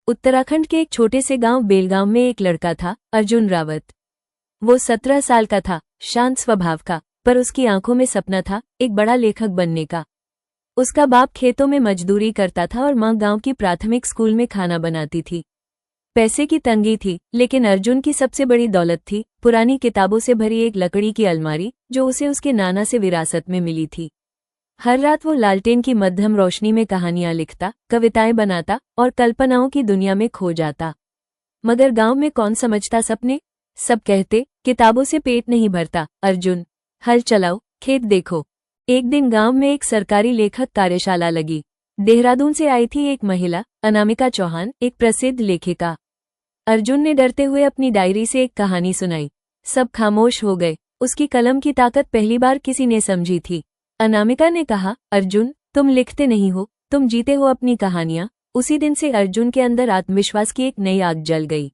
उत्तराखंड के एक छोटे से गांव बेलगांव में एक लड़का था, अर्जुन रावत। वो 17 साल का था, शांत स्वभाव का, पर उसकी आंखों में सपना था एक बड़ा लेखक बनने का। उसका बाप खेतों में मजदूरी करता था और मां गांव की प्राथमिक स्कूल में खाना बनाती थी। पैसे की तंगी थी, लेकिन अर्जुन की सबसे बड़ी दौलत थी पुरानी किताबों से भरी एक लकड़ी की अलमारी, जो उसे उसके नाना से विरासत में मिली थी। हर रात वो लालटेन की मध्यम रोशनी में कहानियां लिखता, कविताएं बनाता और कल्पनाओं की दुनिया में खो जाता। मगर गांव में कौन समझता सपने? सब कहते किताबों से पेट नहीं भरता। अर्जुन, हल चलाओ, खेत देखो। एक दिन गांव में एक सरकारी लेखक कार्यशाला लगी। देहरादून से आई थी एक महिला, अनामिका चौहान, एक प्रसिद्ध लेखिका। अर्जुन ने डरते हुए अपनी डायरी से एक कहानी सुनाई। सब खामोश हो गए। उसकी कलम की ताकत पहली बार किसी ने समझी थी। अनामिका ने कहा, अर्जुन, तुम लिखते नहीं हो, तुम जीते हो अपनी कहानियां। उसी दिन से अर्जुन के अंदर आत्मविश्वास की एक नई आग जल गई।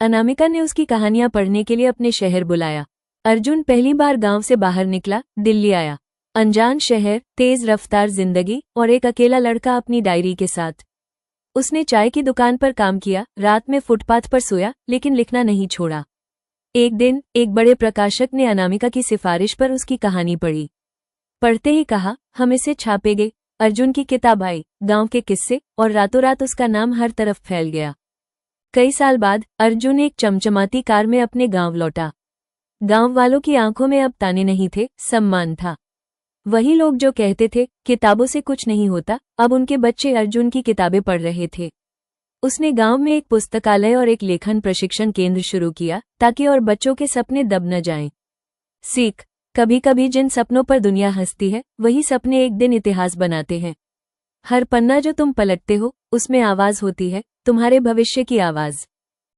अनामिका ने उसकी कहानियां पढ़ने के लिए अपने शहर बुलाया। अर्जुन पहली बार गांव से बाहर निकला, दिल्ली आया। अनजान शहर, तेज रफ्तार जिंदगी और एक अकेला लड़का अपनी डायरी के साथ। उसने चाय की दुकान पर काम किया, रात में फुटपाथ पर सोया, लेकिन लिखना नहीं छोड़ा। एक दिन एक बड़े प्रकाशक ने अनामिका की सिफारिश पर उसकी कहानी पढ़ी। पढ़ते ही कहा, हम इसे छापेंगे। अर्जुन की किताब आई, गांव के किस्से, और रातों रात उसका नाम हर तरफ फैल गया। कई साल बाद अर्जुन एक चमचमाती कार में अपने गांव लौटा। गांव वालों की आंखों में अब ताने नहीं थे, सम्मान था। वही लोग जो कहते थे किताबों से कुछ नहीं होता, अब उनके बच्चे अर्जुन की किताबें पढ़ रहे थे। उसने गांव में एक पुस्तकालय और एक लेखन प्रशिक्षण केंद्र शुरू किया, ताकि और बच्चों के सपने दब न जाएं। सीख, कभी कभी जिन सपनों पर दुनिया हंसती है, वही सपने एक दिन इतिहास बनाते हैं। हर पन्ना जो तुम पलटते हो, उसमें आवाज होती है, तुम्हारे भविष्य की आवाज।